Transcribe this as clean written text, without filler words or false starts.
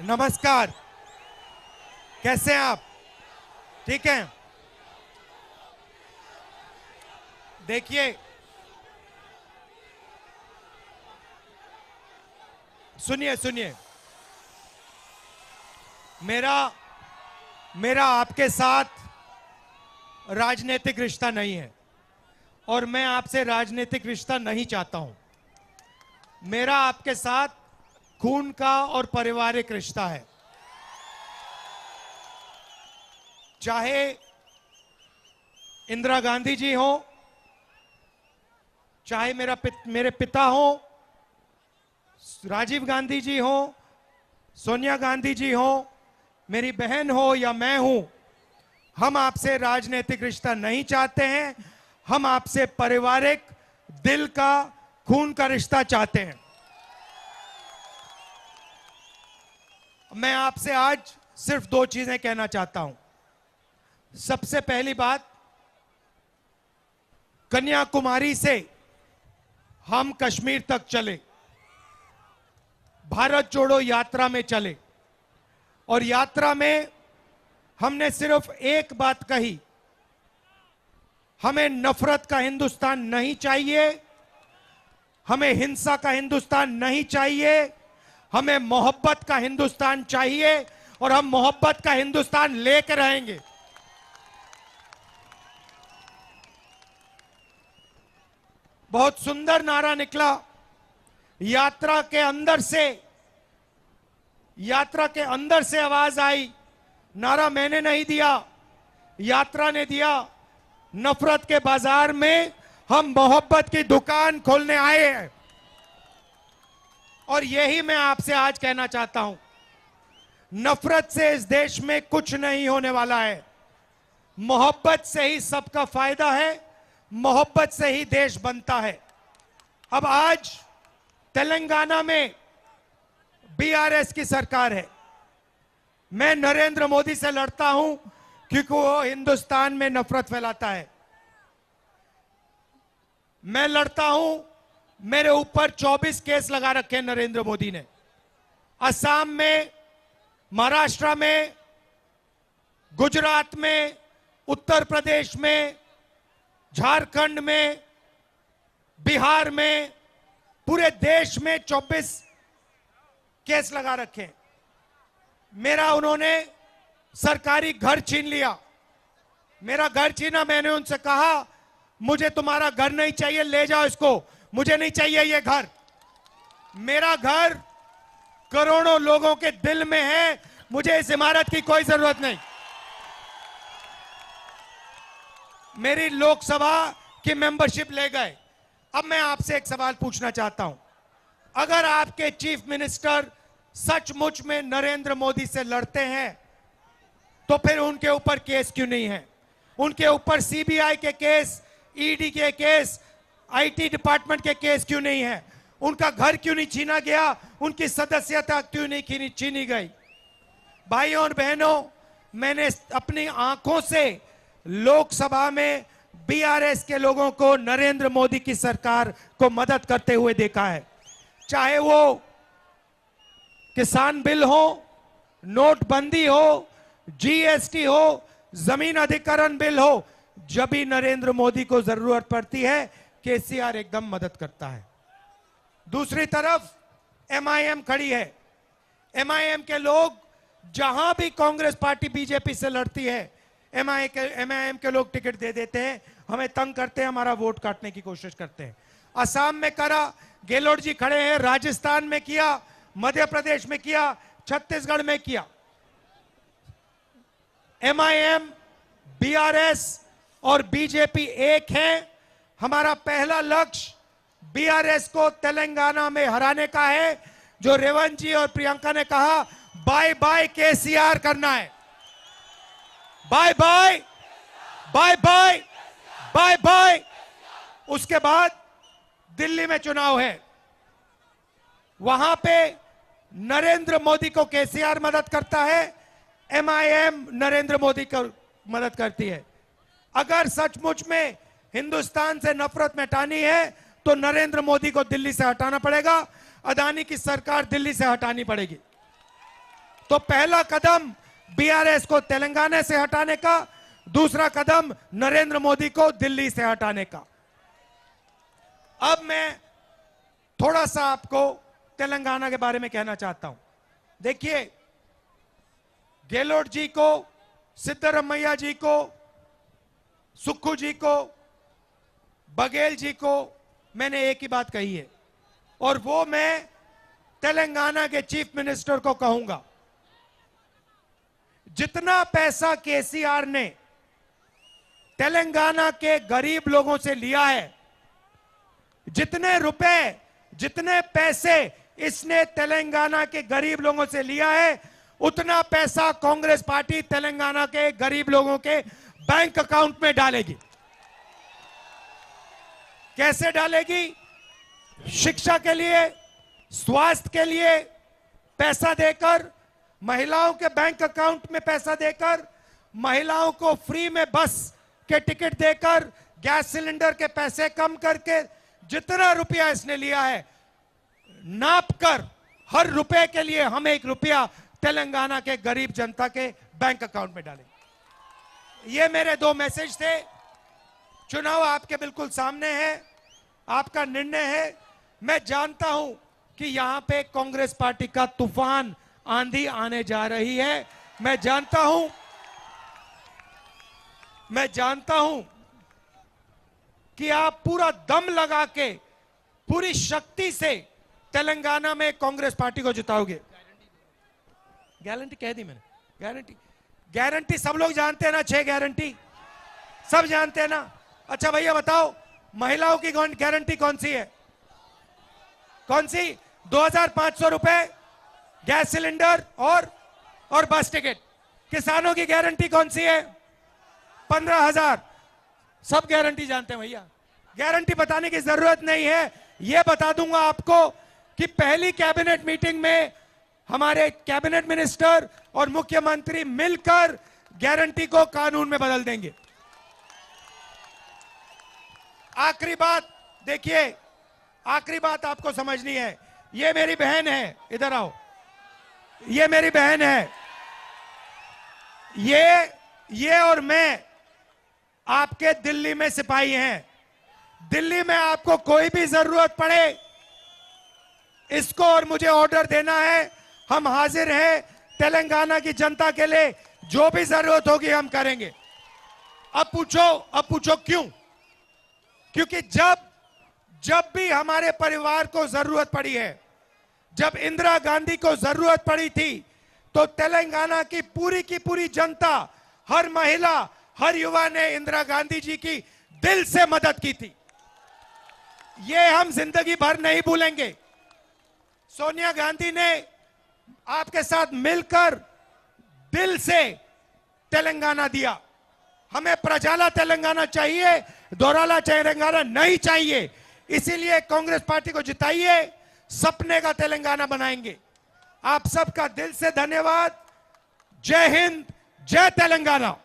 नमस्कार। कैसे हैं आप? ठीक हैं? देखिए, सुनिए, मेरा आपके साथ राजनीतिक रिश्ता नहीं है और मैं आपसे राजनीतिक रिश्ता नहीं चाहता हूं। मेरा आपके साथ खून का और पारिवारिक रिश्ता है। चाहे इंदिरा गांधी जी हो, चाहे मेरे पिता हो, राजीव गांधी जी हो, सोनिया गांधी जी हो, मेरी बहन हो या मैं हूं, हम आपसे राजनीतिक रिश्ता नहीं चाहते हैं। हम आपसे पारिवारिक, दिल का, खून का रिश्ता चाहते हैं। मैं आपसे आज सिर्फ दो चीजें कहना चाहता हूं। सबसे पहली बात, कन्याकुमारी से हम कश्मीर तक चले, भारत जोड़ो यात्रा में चले और यात्रा में हमने सिर्फ एक बात कही, हमें नफरत का हिंदुस्तान नहीं चाहिए, हमें हिंसा का हिंदुस्तान नहीं चाहिए, हमें मोहब्बत का हिंदुस्तान चाहिए और हम मोहब्बत का हिंदुस्तान लेकर रहेंगे। बहुत सुंदर नारा निकला यात्रा के अंदर से आवाज आई। नारा मैंने नहीं दिया, यात्रा ने दिया। नफरत के बाजार में हम मोहब्बत की दुकान खोलने आए हैं और यही मैं आपसे आज कहना चाहता हूं। नफरत से इस देश में कुछ नहीं होने वाला है। मोहब्बत से ही सबका फायदा है, मोहब्बत से ही देश बनता है। अब आज तेलंगाना में बीआरएस की सरकार है। मैं नरेंद्र मोदी से लड़ता हूं क्योंकि वो हिंदुस्तान में नफरत फैलाता है। मैं लड़ता हूं, मेरे ऊपर 24 केस लगा रखे हैं नरेंद्र मोदी ने। असम में, महाराष्ट्र में, गुजरात में, उत्तर प्रदेश में, झारखंड में, बिहार में, पूरे देश में 24 केस लगा रखे। मेरा उन्होंने सरकारी घर छीन लिया, मेरा घर छीना। मैंने उनसे कहा मुझे तुम्हारा घर नहीं चाहिए, ले जाओ इसको, मुझे नहीं चाहिए ये घर। मेरा घर करोड़ों लोगों के दिल में है, मुझे इस इमारत की कोई जरूरत नहीं। मेरी लोकसभा की मेंबरशिप ले गए। अब मैं आपसे एक सवाल पूछना चाहता हूं, अगर आपके चीफ मिनिस्टर सचमुच में नरेंद्र मोदी से लड़ते हैं तो फिर उनके ऊपर केस क्यों नहीं है? उनके ऊपर सीबीआई के केस, ईडी के केस, आईटी डिपार्टमेंट के केस क्यों नहीं है? उनका घर क्यों नहीं छीना गया? उनकी सदस्यता क्यों नहीं छीनी गई? भाइयों और बहनों, मैंने अपनी आंखों से लोकसभा में बीआरएस के लोगों को नरेंद्र मोदी की सरकार को मदद करते हुए देखा है। चाहे वो किसान बिल हो, नोटबंदी हो, जीएसटी हो, जमीन अधिग्रहण बिल हो, जब भी नरेंद्र मोदी को जरूरत पड़ती है केसीआर एकदम मदद करता है। दूसरी तरफ एमआईएम खड़ी है। एमआईएम के लोग जहां भी कांग्रेस पार्टी बीजेपी से लड़ती है, एमआईएम के लोग टिकट दे देते हैं, हमें तंग करते हैं, हमारा वोट काटने की कोशिश करते हैं। असम में करा, गेहलोत जी खड़े हैं, राजस्थान में किया, मध्य प्रदेश में किया, छत्तीसगढ़ में किया। एमआईएम, बीआरएस और बीजेपी एक है। हमारा पहला लक्ष्य बीआरएस को तेलंगाना में हराने का है। जो रेवंत जी और प्रियंका ने कहा बाय बाय केसीआर करना है, bye bye, bye bye, bye bye. उसके बाद दिल्ली में चुनाव है, वहां पे नरेंद्र मोदी को केसीआर मदद करता है, एमआईएम नरेंद्र मोदी को मदद करती है। अगर सचमुच में हिंदुस्तान से नफरत मिटानी है तो नरेंद्र मोदी को दिल्ली से हटाना पड़ेगा, अदानी की सरकार दिल्ली से हटानी पड़ेगी। तो पहला कदम बीआरएस को तेलंगाना से हटाने का, दूसरा कदम नरेंद्र मोदी को दिल्ली से हटाने का। अब मैं थोड़ा सा आपको तेलंगाना के बारे में कहना चाहता हूं। देखिए, गहलोत जी को, सिद्धरमैया जी को, सुक्खू जी को, बघेल जी को मैंने एक ही बात कही है, और वो मैं तेलंगाना के चीफ मिनिस्टर को कहूंगा। जितना पैसा केसीआर ने तेलंगाना के गरीब लोगों से लिया है, जितने रुपए, जितने पैसे इसने तेलंगाना के गरीब लोगों से लिया है, उतना पैसा कांग्रेस पार्टी तेलंगाना के गरीब लोगों के बैंक अकाउंट में डालेगी। कैसे डालेगी? शिक्षा के लिए, स्वास्थ्य के लिए पैसा देकर, महिलाओं के बैंक अकाउंट में पैसा देकर, महिलाओं को फ्री में बस के टिकट देकर, गैस सिलेंडर के पैसे कम करके, जितना रुपया इसने लिया है नापकर, हर रुपए के लिए हम 1 रुपया तेलंगाना के गरीब जनता के बैंक अकाउंट में डालेंगे। ये मेरे 2 मैसेज थे। चुनाव आपके बिल्कुल सामने है, आपका निर्णय है। मैं जानता हूं कि यहां पे कांग्रेस पार्टी का तूफान, आंधी आने जा रही है। मैं जानता हूं कि आप पूरा दम लगा के, पूरी शक्ति से तेलंगाना में कांग्रेस पार्टी को जिताओगे। गारंटी कह दी मैंने। गारंटी सब लोग जानते हैं ना, 6 गारंटी सब जानते हैं ना। अच्छा भैया बताओ, महिलाओं की गारंटी कौन सी है? कौन सी? 2500 रुपए गैस सिलेंडर और बस टिकट। किसानों की गारंटी कौन सी है? 15,000। सब गारंटी जानते हैं भैया, गारंटी बताने की जरूरत नहीं है। यह बता दूंगा आपको कि पहली कैबिनेट मीटिंग में हमारे कैबिनेट मिनिस्टर और मुख्यमंत्री मिलकर गारंटी को कानून में बदल देंगे। आखिरी बात देखिए, आखिरी बात आपको समझनी है। ये मेरी बहन है, इधर आओ, ये मेरी बहन है। ये और मैं आपके दिल्ली में सिपाही हैं। दिल्ली में आपको कोई भी जरूरत पड़े, इसको और मुझे ऑर्डर देना है, हम हाजिर हैं। तेलंगाना की जनता के लिए जो भी जरूरत होगी हम करेंगे। अब पूछो क्यों? क्योंकि जब भी हमारे परिवार को जरूरत पड़ी है, जब इंदिरा गांधी को जरूरत पड़ी थी, तो तेलंगाना की पूरी जनता, हर महिला, हर युवा ने इंदिरा गांधी जी की दिल से मदद की थी। ये हम जिंदगी भर नहीं भूलेंगे। सोनिया गांधी ने आपके साथ मिलकर दिल से तेलंगाना दिया। हमें प्रजाला तेलंगाना चाहिए, दोराला तेलंगाना नहीं चाहिए। इसीलिए कांग्रेस पार्टी को जिताइए, सपने का तेलंगाना बनाएंगे। आप सबका दिल से धन्यवाद। जय हिंद, जय तेलंगाना।